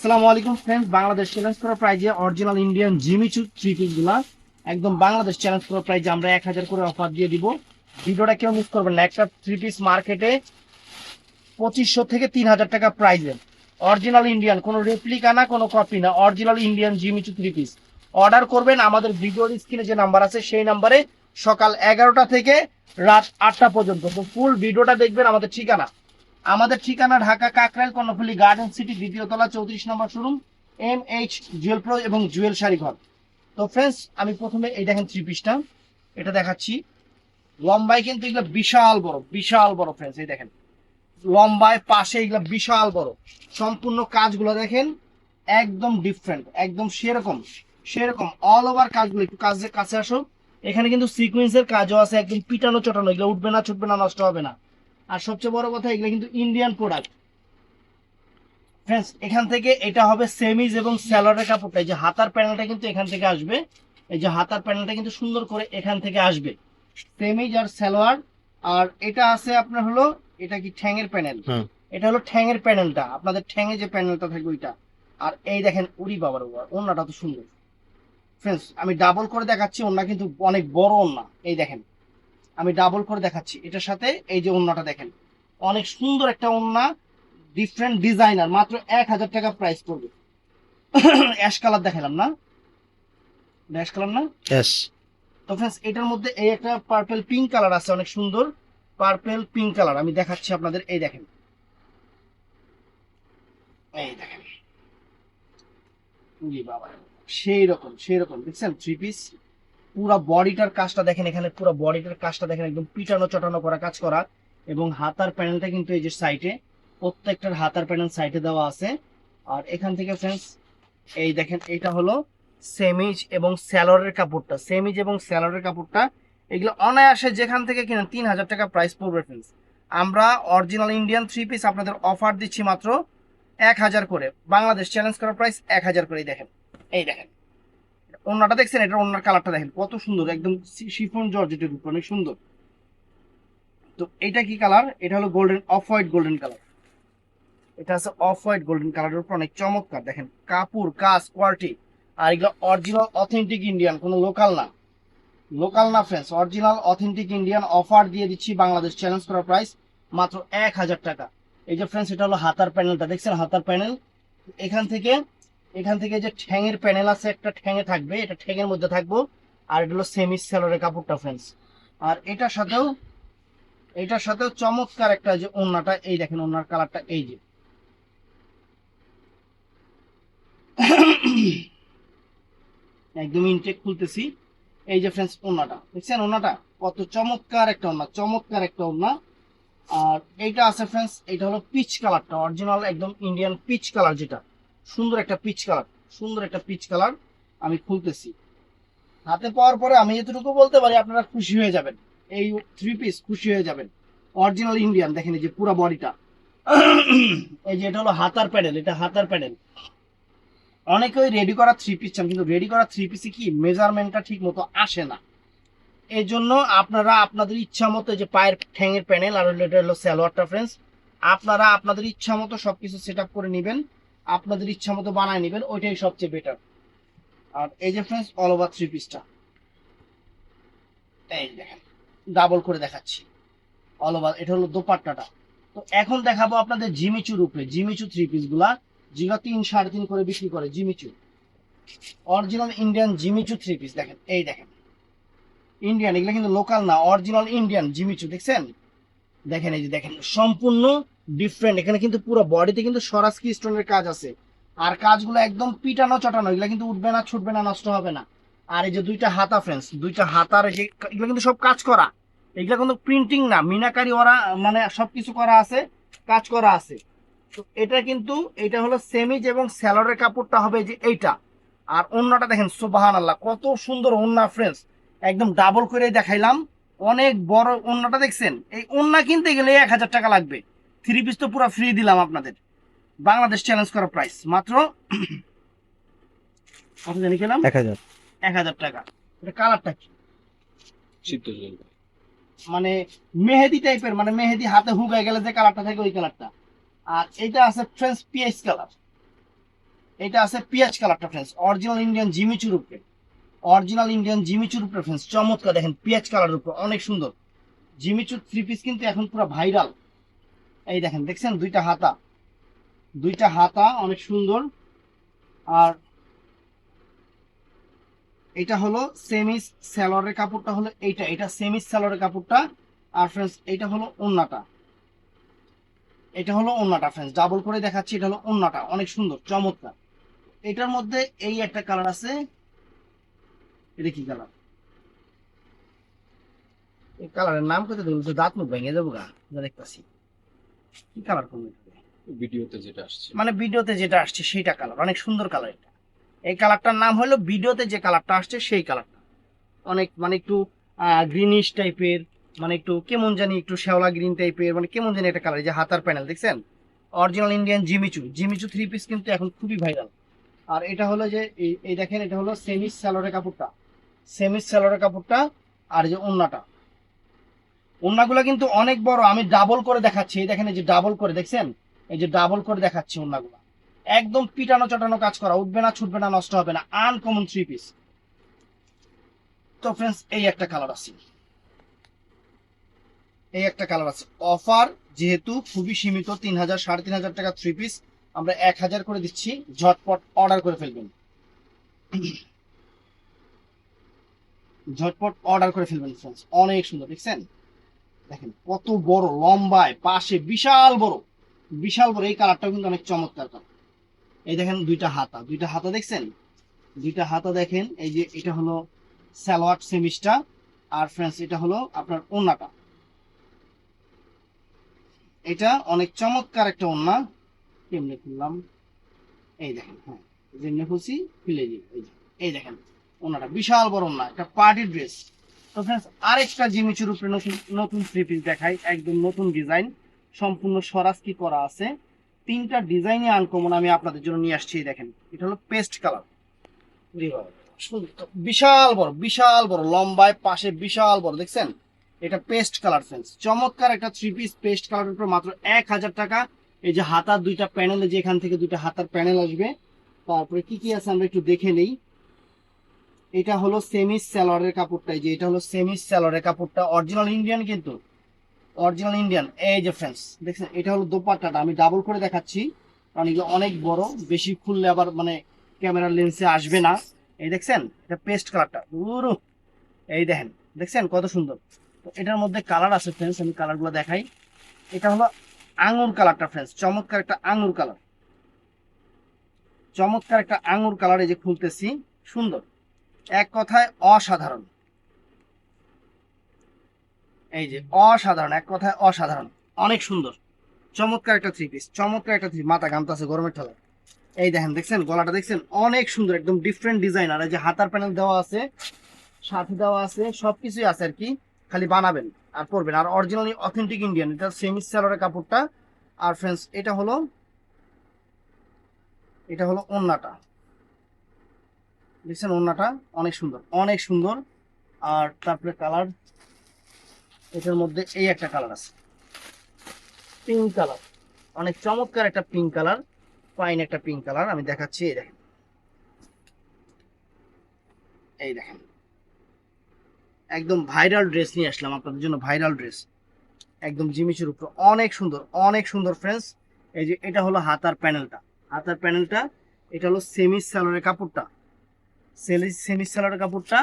আসসালামু আলাইকুম friends, Bangladesh challenge করা প্রাইজে original Indian Jimmy Choo three piece গুলা একদম বাংলাদেশ চ্যালেঞ্জ করা প্রাইজে আমরা 1000 করে অফার দিয়ে দিব। ভিডিওটা কেউ মিস করবেন না। একটা থ্রি পিস মার্কেটে 2500 থেকে 3000 টাকা প্রাইজে অরিজিনাল ইন্ডিয়ান, কোনো রেপ্লিকা না, কোনো কপি না, original Indian Jimmy Choo three piece order করবেন আমাদের ভিডিওর স্ক্রিনে যে নাম্বার আছে সেই নাম্বারে সকাল 11টা থেকে রাত 8টা পর্যন্ত। তো ফুল ভিডিওটা দেখবেন। আমাদের ঠিকানা ঢাকা কাকরাইল কর্ণফুলী গার্ডেন সিটি, দ্বিতীয় তলা, 34 নম্বর শোরুম, MH জুয়েল প্রো এবং জুয়েল শাড়ি ঘর। তো ফ্রেন্ডস, আমি প্রথমে এই দেখেন থ্রি পিসটা এটা দেখাচ্ছি। লম্বায় কিন্তু এগুলো বিশাল বড়, বিশাল বড় ফ্রেন্ডস। এই দেখেন লম্বায় পাশে এগুলো বিশাল বড়। সম্পূর্ণ কাজগুলো দেখেন একদম ডিফারেন্ট, একদম সেরকম সেরকম অল ওভার কাজগুলো। একটু কাছে আসো। এখানে কিন্তু সিকোয়েন্সের কাজও আছে, একদম পিটানো চটানো, এগুলো উঠবে না, ছুটবে না, নষ্ট হবে না। আর সবচেয়ে বড় কথা, এগুলো কিন্তু ইন্ডিয়ান প্রোডাক্ট ফ্রেন্ডস। এখান থেকে এটা হবে সেমিজ এবং স্যালোয়ারের কাপড়টা। এই যে হাতার প্যানেলটা কিন্তু এখান থেকে আসবে। এই যে হাতার প্যানেলটা কিন্তু সুন্দর করে এখান থেকে আসবে, সেমিজ আর সালোয়ার। আর এটা আছে আপনার হলো, এটা কি ঠ্যাঙের প্যানেল? এটা হলো ঠ্যাঙের প্যানেলটা, আপনাদের ঠ্যাঙে যে প্যানেলটা থাকবে ওইটা। আর এই দেখেন উড়ি বাবার ওড়নাটা তো সুন্দর ফ্রেন্ডস। আমি ডাবল করে দেখাচ্ছি, ওড়না কিন্তু অনেক বড় ওড়না। এই দেখেন আমি ডাবল করে দেখাচ্ছি এটার সাথে। এই যে ওড়নাটা দেখেন অনেক সুন্দর একটা ওড়না, ডিফারেন্ট ডিজাইনার, মাত্র 1000 টাকা প্রাইস পড়বে। অ্যাশ কালার দেখালাম না? অ্যাশ কালার না? Yes. তো ফ্রেন্ডস, এটার মধ্যে এই একটা পার্পল পিঙ্ক কালার আছে, অনেক সুন্দর পার্পল পিঙ্ক কালার। আমি দেখাচ্ছি আপনাদের। এই দেখেন, এই দেখেন উই বাবা, সেই রকম সেই রকম দেখছেন থ্রি পিস। পুরো বডিটার কাজটা দেখেন, এখানে পুরো বডিটার কাজটা দেখেন, একদম পিটানো চটানো করা কাজ করা। এবং হাতার প্যানেলটা কিন্তু এই যে সাইডে, প্রত্যেকটার হাতার প্যানেল সাইডে দেওয়া আছে। আর এখান থেকে ফ্রেন্ডস এই দেখেন, এটা হলো সেমিজ এবং স্যালোয়ারের কাপড়টা, সেমিজ এবং স্যালোয়ারের কাপড়টা। এগুলো অনায়াসে যেখান থেকে কিনেন 3000 টাকা প্রাইস পড়বে ফ্রেন্ডস। আমরা অরিজিনাল ইন্ডিয়ান থ্রি পিস আপনাদের অফার দিচ্ছি মাত্র 1000 করে। বাংলাদেশ চ্যালেঞ্জ করার প্রাইস 1000 করে। দেখেন, এই দেখেন ওন্নাটা দেখছেন, এটা ওন্নার কালারটা দেখেন কত সুন্দর, একদম শিফন জর্জেটের উপর, অনেক সুন্দর। তো এটা কি কালার? এটা হলো golden, off white golden colour. এটা আছে অফ হোয়াইট গোল্ডেন কালারের উপর, অনেক চমৎকার। দেখেন কাপড় কাজ কোয়ালিটি। আর এগুলো অরিজিনাল অথেন্টিক ইন্ডিয়ান, কোনো লোকাল না, লোকাল না friends, original authentic Indian. Offer দিয়ে দিচ্ছি বাংলাদেশ চ্যালেঞ্জ করার প্রাইস মাত্র 1000 টাকা। এই যে ফ্রেন্ডস, এটা হলো হাতার প্যানেলটা দেখছেন, হাতার প্যানেল। এখান থেকে যে ঠ্যাঙের প্যানেল আছে, একটা ঠ্যাঙে থাকবে, এটা ঠ্যাঙের মধ্যে থাকবো। আর এটা হলো সেমি সেলরের কাপড়টা ফ্রেন্ডস। আর এটার সাথেও চমৎকার একটা যে ওন্নাটা, এই দেখেন ওন্নার কালারটা, এই যে একদম ইনটেক খুলতেছি। এই যে ফ্রেন্ডস ওন্নাটা দেখছেন, ওন্নাটা কত চমৎকার একটা ওন্না, চমৎকার একটা ওন্না। আর এইটা আছে ফ্রেন্ডস, এটা হলো পিচ কালারটা, অরিজিনাল একদম ইন্ডিয়ান পিচ কালার, যেটা সুন্দর একটা পিচ কালার, সুন্দর একটা পিচ কালার। আমি খুলতেছি, হাতে পাওয়ার পরে আমি এতটুকু বলতে পারি আপনারা খুশি হয়ে যাবেন, এই থ্রি পিস খুশি হয়ে যাবেন। অরিজিনাল ইন্ডিয়ান দেখেন, এই যে পুরো বডিটা। এই যে এটা হলো হাতার প্যানেল, এটা হাতার প্যানেল। অনেকেই রেডি করা থ্রি পিস চান, কিন্তু রেডি করা থ্রি পিসে কি মেজারমেন্টটা ঠিক মতো আসে না। এই জন্য আপনারা আপনাদের ইচ্ছা মতো, যে পায়ের ঠ্যাঙের প্যানেল আর এটা হলো সালোয়ারটা ফ্রেন্ডস, আপনারা আপনাদের ইচ্ছা মতো সবকিছু সেট আপ করে নেবেন, আপনাদের ইচ্ছা মতো বানায় নেবেন, ওইটাই সবচেয়ে বেটার। আর এই যে ফ্রেন্ডস অল ওভার থ্রি পিসটা, এই দেখেন ডাবল করে দেখাচ্ছি অল ওভার। এটা হলো দোপাট্টাটা। তো এখন দেখাবো আপনাদের জিমিচুর উপরে, জিমিচু থ্রি পিস গুলা, যেগুলো 3 3.5 করে বিক্রি করে, Jimmy Choo original Indian Jimmy Choo three piece. দেখেন, এই দেখেন ইন্ডিয়ান, এগুলো কিন্তু লোকাল না, অরিজিনাল ইন্ডিয়ান জিমিচু দেখছেন। দেখেন এই যে দেখেন সম্পূর্ণ ডিফারেন্ট। এখানে কিন্তু পুরো বডিতে কিন্তু স্বরাজকি স্টোনের কাজ আছে। আর কাজগুলো একদম পিটানো চটানো, এগুলো কিন্তু উঠবে না, ছুটবে না, নষ্ট হবে না। আর এই যে দুইটা হাতা ফ্রেন্ডস, দুইটা হাতার যে এগুলো কিন্তু সব কাজ করা, এগুলো কিন্তু প্রিন্টিং না, মিনাকারি ওরা মানে সবকিছু করা আছে, কাজ করা আছে। তো এটা কিন্তু, এটা হলো সেমিজ এবং স্যালোয়ারের কাপড়টা হবে যে এইটা। আর ওন্নাটা দেখেন সুবহানাল্লাহ, কত সুন্দর ওন্না ফ্রেন্ডস, একদম ডাবল করে দেখাইলাম। অনেক বড় ওন্নাটা দেখছেন। এই ওন্না কিনতে গেলে 1000 টাকা লাগবে। থ্রি পিস তো পুরো ফ্রি দিলাম আপনাদের, বাংলাদেশ চ্যালেঞ্জ করা প্রাইস মাত্র কত জানি খেলাম, 1000। 1000 টাকা। এটা কালারটা কি? মানে মেহেদি টাইপের, মানে মেহেদি হাতে হুগায় গেলে যে কালারটা থাকে ওই কালারটা। আর এটা আছে ফ্রেন্স পিএস কালার, এটা আছে পিঁয়াজ কালারটা ফ্রেন্ডস, অরিজিনাল ইন্ডিয়ান জিমিচুর উপরে, অরিজিনাল ইন্ডিয়ান জিমিচুর উপরে ফ্রেন্ডস, চমৎকার দেখেন পিঁয়াজ কালারের উপরে অনেক সুন্দর। জিমিচুর থ্রি পিস কিন্তু এখন পুরো ভাইরাল। এই দেখেন, দেখছেন দুইটা হাতা, দুইটা হাতা অনেক সুন্দর। আর এটা হলো সেমিস সালোয়ারের কাপড়টা হলো এইটা, এটা সেমিস সালোয়ারের কাপড়টা। আর ফ্রেন্ডস এটা হলো ওন্নাটা, এটা হলো ওন্নাটা ফ্রেন্ডস, ডাবল করে দেখাচ্ছি, এটা হলো ওন্নাটা অনেক সুন্দর চমৎকার। এটার মধ্যে এই একটা কালার আছে, এটা কি কালার, এই কালারের নাম কত দিল তো দাঁত মুখ ভেঙে যাবো গা, যা দেখতেছি কি কালার করবে, ভিডিওতে যেটা আসছে, মানে ভিডিওতে যেটা আসছে সেইটা কালার, অনেক সুন্দর কালার এটা। এই কালারটার নাম হলো, ভিডিওতে যে কালারটা আসছে সেই কালারটা, অনেক মানে একটু গ্রিনিশ টাইপের, মানে একটু কেমন জানি একটু শ্যাওলা গ্রিন টাইপের, মানে কেমন জানি একটা কালার। যে হাতার প্যানেল দেখছেন, original Indian Jimmy Choo, Jimmy Choo three piece কিন্তু এখন খুবই ভাইরাল। আর এটা হলো যে এই দেখেন, এটা হলো সেমিস সালোয়ারের কাপড়টা, সেমিস সালোয়ারের কাপড়টা। আর এই যে ওন্নাটা, ওন্নাগুলো কিন্তু অনেক বড়, আমি ডাবল করে দেখাচ্ছি, এই দেখেন এই যে ডাবল করে দেখছেন, এই যে ডাবল করে দেখাচ্ছি ওন্নাগুলো, একদম পিটানো চটানো কাজ করা, উঠবে না ছুটবে না নষ্ট হবে না, আনকমন থ্রি পিস। তো ফ্রেন্ডস এই একটা কালার আছে, এই একটা কালার আছে। অফার যেহেতু খুবই সীমিত, 3,000 3,500 টাকা থ্রি পিস আমরা 1,000 করে দিচ্ছি, ঝটপট অর্ডার করে ফেলবেন, ঝটপট অর্ডার করে ফেলবেন ফ্রেন্ডস। অনেক সুন্দর দেখছেন, দেখেন কত বড় লম্বায়, পাশে বিশাল বড়, বিশাল বড়। এই কালারটাও কিন্তু অনেক চমৎকার কালার। এই দেখেন দুইটা হাতা, দুইটা হাতা দেখছেন, দুইটা হাতা দেখেন। এই যে এটা হলো সালোয়ার সেমিসটা, আর ফ্রেন্ডস এটা হলো আপনার ওন্নাটা। এটা অনেক চমৎকার একটা ওন্না, কেমনে খুললাম, এই দেখেন, হ্যাঁ যেমনি খুলছি খুলে দিই, এই দেখেন ওনাটা বিশাল বড় ওন্না, একটা পার্টি ড্রেস। তো ফ্রেন্ডস আরেকটা জিমিচুর উপরে নতুন নতুন থ্রি পিস দেখাই, একদম নতুন ডিজাইন, সম্পূর্ণ সরাসকি করা আছে, তিনটা ডিজাইনে আনকমন আমি আপনাদের জন্য নিয়ে আসছি। দেখেন এটা হলো পেস্ট কালার, বিশাল বড়, বিশাল বড় লম্বায়, পাশে বিশাল বড় দেখছেন, এটা পেস্ট কালার ফ্রেন্ডস, চমৎকার একটা থ্রি পিস পেস্ট কালারের উপর মাত্র 1,000 টাকা। এই যে হাতার দুইটা প্যানেলে, যে এখান থেকে দুইটা হাতার প্যানেল আসবে। তারপরে কি কি আছে আমরা একটু দেখে নেই। এটা হলো সেমিস সালোয়ারের কাপড়টা, এই যে এটা হলো সেমিস সালোয়ারের কাপড়টা, অরিজিনাল ইন্ডিয়ান কিন্তু, অরিজিনাল ইন্ডিয়ান। এই যে ফ্রেন্ডস দেখছেন, এটা হলো দোপাট্টাটা, আমি ডাবল করে দেখাচ্ছি কারণ এগুলো অনেক বড়, বেশি খুললে আবার মানে ক্যামেরার লেন্সে আসবে না। এই দেখছেন এটা পেস্ট কালারটা, এই দেখেন, দেখছেন কত সুন্দর। তো এটার মধ্যে কালার আছে ফ্রেন্ডস, আমি কালারগুলো দেখাই। এটা হলো আঙুর কালারটা ফ্রেন্ডস, চমৎকার একটা আঙুর কালার, চমৎকার একটা আঙুর কালার। এই যে খুলতেছি, সুন্দর, এক কথায় অসাধারণ, এই যে অসাধারণ, এক কথায় অসাধারণ, অনেক সুন্দর, চমৎকার একটা থ্রি পিস, চমৎকার একটা থ্রি। মাথা ঘামতেছে গরমের ঠেলায়। এই দেখেন, দেখছেন গলাটা দেখছেন অনেক সুন্দর, একদম ডিফারেন্ট ডিজাইন। আর এই যে হাতার প্যানেল দেওয়া আছে, সাথে দেওয়া আছে, সবকিছুই আছে আর কি, খালি বানাবেন আর পরবেন। আর অরিজিনালি অথেন্টিক ইন্ডিয়ান, এটা সেমি সালোয়ারের কাপড়টা। আর ফ্রেন্ডস এটা হলো, এটা হলো ওন্নাটা, দেখছেন ওন্নাটা অনেক সুন্দর, অনেক সুন্দর। আর তারপরে কালার, এটার মধ্যে এই একটা কালার আছে, পিঙ্ক কালার, অনেক চমৎকার একটা পিঙ্ক কালার, ফাইন একটা পিঙ্ক কালার, আমি দেখাচ্ছি। এই দেখেন, এই দেখেন একদম ভাইরাল ড্রেস নিয়ে আসলাম আপনাদের জন্য, ভাইরাল ড্রেস একদম জিমিচুর উপর, অনেক সুন্দর, অনেক সুন্দর ফ্রেন্ডস। এই যে এটা হলো হাতার প্যানেলটা, হাতার প্যানেলটা, এটা হলো সেমিস সালোয়ারের কাপড়টা, সেমিস সালোয়ারের কাপড়টা।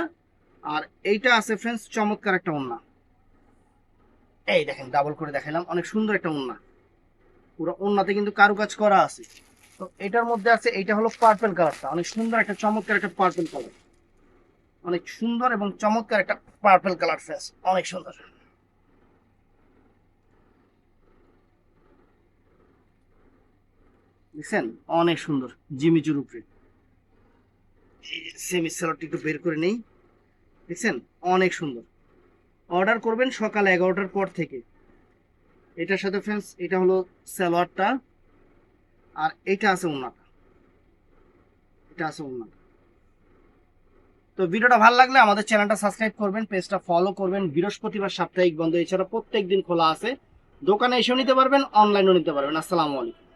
আর এইটা আছে ফ্রেন্ডস চমৎকার একটা ওন্না, এই দেখেন ডাবল করে দেখাইলাম, অনেক সুন্দর একটা ওন্না, পুরো ওন্নাতে কিন্তু কারুকাজ করা আছে। তো এটার মধ্যে আছে, এইটা হলো পার্পল কালারটা, অনেক সুন্দর একটা চমৎকার একটা পার্পল কালার, অনেক সুন্দর এবং চমৎকার একটা পার্পল কালার ফ্রেন্ডস, অনেক সুন্দর, দেখছেন অনেক সুন্দর জিমিচুর উপরে। সেমি সালোয়ারটা একটু বের করে নেই, দেখছেন অনেক সুন্দর। অর্ডার করবেন সকাল 11টার পর থেকে। এটার সাথে ফ্রেন্ডস এটা হলো সালোয়ারটা, আর এটা আছে ওন্নাটা, এটা আছে ওন্নাটা। তো ভিডিওটা ভালো লাগলে আমাদের চ্যানেলটা সাবস্ক্রাইব করবেন, পেজটা ফলো করবেন। বৃহস্পতিবার সাপ্তাহিক বন্ধ, এছাড়া প্রত্যেক দিন খোলা আছে, দোকানে এসেও নিতে পারবেন, অনলাইনেও নিতে পারবেন। আসসালামু আলাইকুম।